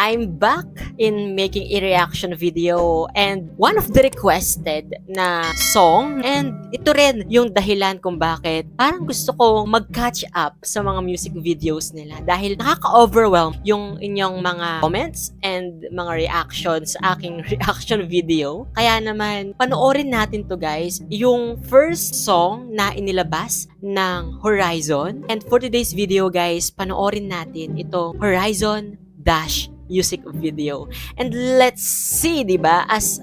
I'm back in making a reaction video and one of the requested na song and ito rin yung dahilan kung bakit parang gusto ko mag-catch up sa mga music videos nila dahil nakaka-overwhelm yung inyong mga comments and mga reactions sa aking reaction video. Kaya naman, panoorin natin to guys, yung first song na inilabas ng Horizon. And for today's video guys, panoorin natin itong Horizon Dash music video. And let's see, 'di ba? As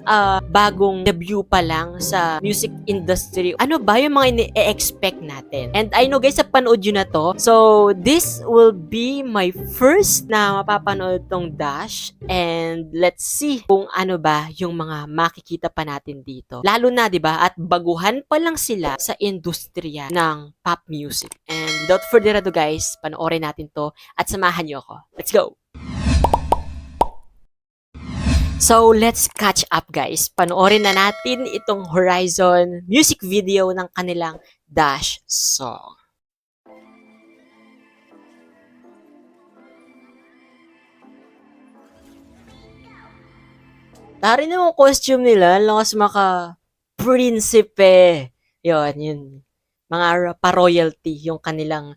bagong debut pa lang sa music industry, ano ba yung mga ini-expect natin? And I know guys, sa panood yun na to. So, this will be my first na mapapanood tong Dash. And let's see kung ano ba yung mga makikita pa natin dito. Lalo na, 'di ba? At baguhan pa lang sila sa industriya ng pop music. And without further ado guys, panoorin natin to at samahan niyo ako. Let's go! So, let's catch up guys. Panoorin na natin itong Horizon music video ng kanilang Dash song. Tari na yung costume nila, lakas maka prinsipe. Yun. Mga pa-royalty yung kanilang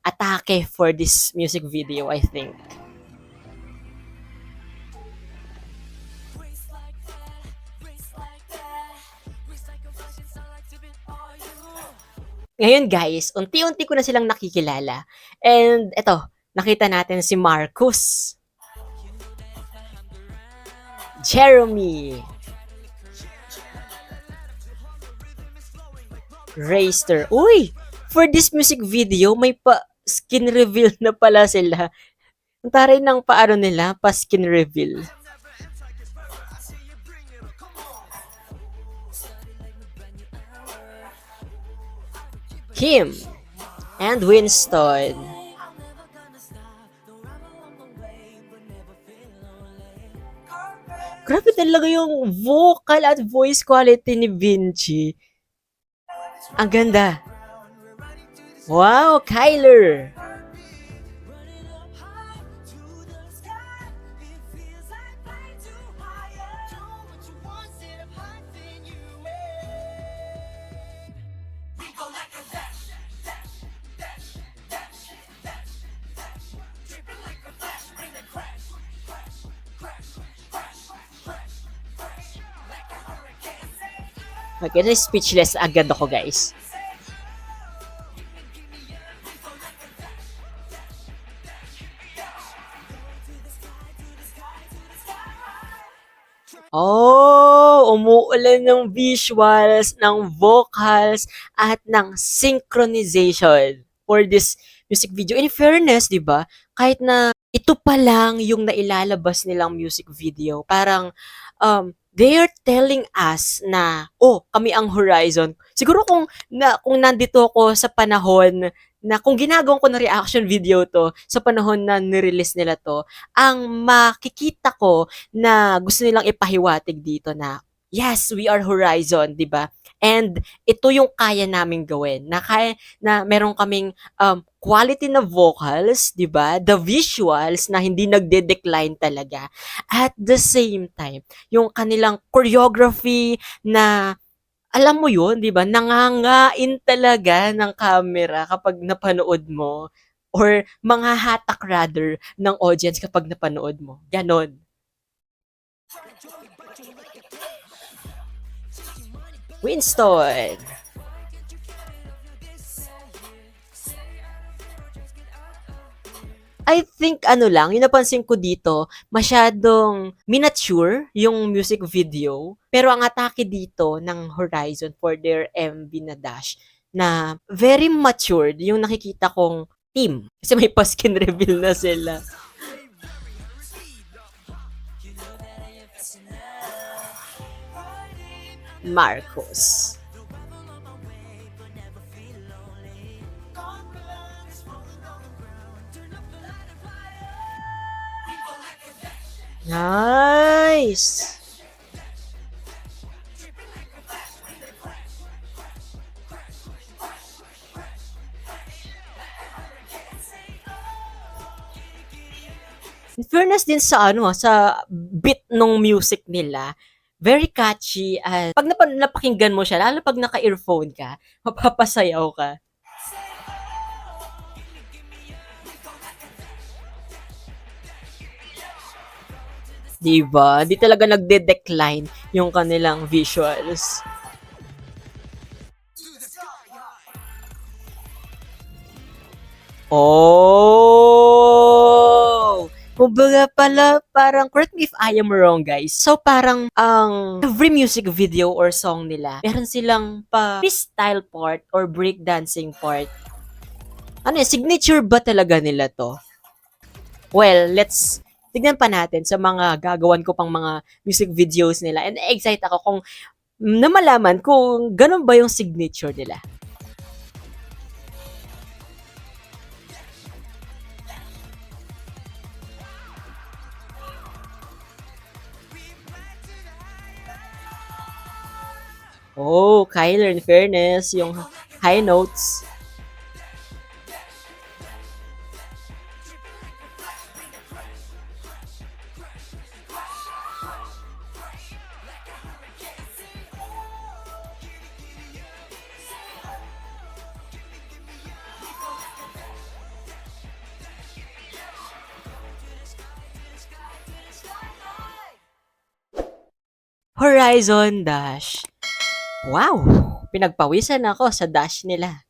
atake for this music video, I think. Ngayon guys, unti-unti ko na silang nakikilala. And eto, nakita natin si Marcus. Jeremy. Rayster. Uy! For this music video, may pa skin reveal na pala sila. Ang taray ng paano nila, pa skin reveal. Kim and Winston. Grabe talaga yung vocal at voice quality ni Vinci. Ang ganda. Wow, Kyler. Okay, speechless agad ako guys. Oh, umuulan ng visuals, ng vocals, at ng synchronization for this music video. In fairness, di ba, kahit na ito pa lang yung nailalabas nilang music video, parang they are telling us na, oh, kami ang Horizon. Siguro kung nandito ako sa panahon na kung ginagawa ko na reaction video to, sa panahon na nirelease nila to, ang makikita ko na gusto nilang ipahiwatig dito na, yes, we are Horizon, di ba? And ito yung kaya naming gawin. Na meron kaming quality na vocals, 'di ba? The visuals na hindi nagde-decline talaga. At the same time, yung kanilang choreography na alam mo 'yun, 'di ba? Nangangain talaga ng camera kapag napanood mo or mga hatak rather ng audience kapag napanood mo. Ganon. Winston. I think yung napansin ko dito, masyadong miniature yung music video. Pero ang atake dito ng Horizon for their MV na Dash, na very matured yung nakikita kong team. Kasi may pa-skin reveal na sila. Marcos. Nice! In fairness din sa sa beat ng music nila, very catchy at pag napakinggan mo siya, lalo pag naka-earphone ka, mapapasayaw ka. 'Di ba? Di talaga nagde-decline yung kanilang visuals. Oh! Kumbaga pala, parang correct me if I am wrong, guys. So, parang ang every music video or song nila, meron silang freestyle part or breakdancing part. Ano yan, signature ba talaga nila 'to? Well, let's tignan pa natin sa mga gagawan ko pang mga music videos nila and excited ako kung na malaman kung ganun ba yung signature nila. Oh, Kyler, in fairness, yung high notes. Horizon Dash. Wow! Pinagpawisan ako sa dash nila.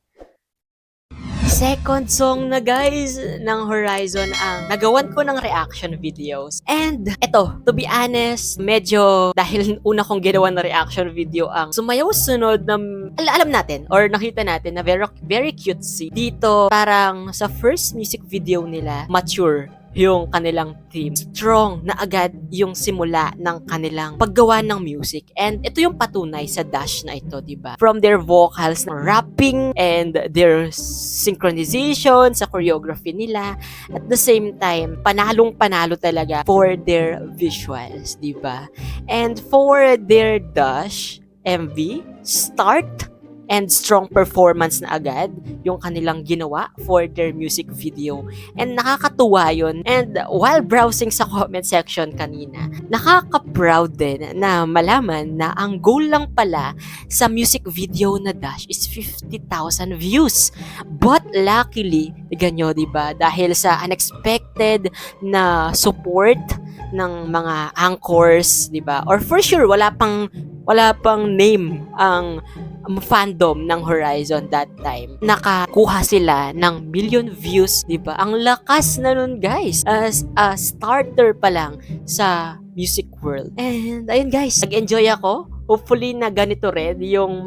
Second song na guys ng Horizon ang nagawan ko ng reaction videos. And eto, to be honest, medyo dahil una kong ginawa na reaction video ang sumayaw sunod na alam natin or nakita natin na very, very cutesy. Dito, parang sa first music video nila, mature yung kanilang theme. Strong na agad yung simula ng kanilang paggawa ng music. And ito yung patunay sa Dash na ito, diba? From their vocals, rapping, and their synchronization sa choreography nila. At the same time, panalong-panalo talaga for their visuals, diba? And for their Dash MV, start and strong performance na agad yung kanilang ginawa for their music video. And nakakatuwa yun. And while browsing sa comment section kanina, nakaka-proud din na malaman na ang goal lang pala sa music video na Dash is 50,000 views. But luckily, ganyo, diba? Dahil sa unexpected na support ng mga anchors, diba? Or for sure, wala pang name ang fandom ng Horizon that time. Nakakuha sila ng million views, 'di ba? Ang lakas na nun, guys. As a starter pa lang sa music world. And ayun, guys, nag-enjoy ako. Hopefully na ganito rin yung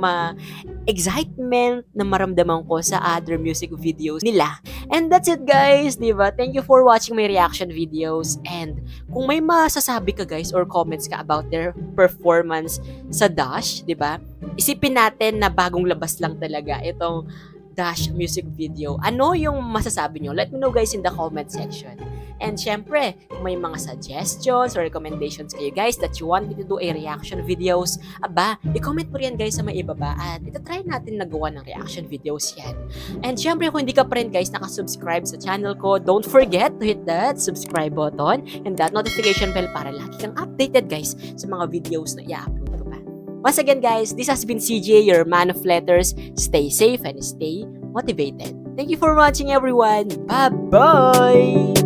excitement na maramdaman ko sa other music videos nila. And that's it, guys, di ba? Thank you for watching my reaction videos. And kung may masasabi ka, guys, or comments ka about their performance sa Dash, di ba? Isipin natin na bagong labas lang talaga itong Dash music video. Ano yung masasabi nyo? Let me know, guys, in the comment section. And syempre, kung may mga suggestions or recommendations kayo, guys, that you want me to do a reaction videos, i-comment mo rin, guys, sa may ibaba at itatry natin nagawa ng reaction videos yan. And syempre, kung hindi ka pa rin, guys, nakasubscribe sa channel ko, don't forget to hit that subscribe button and that notification bell para lagi kang updated, guys, sa mga videos na i-upload ko pa. Once again, guys, this has been CJ, your man of letters. Stay safe and stay motivated. Thank you for watching, everyone. Bye-bye!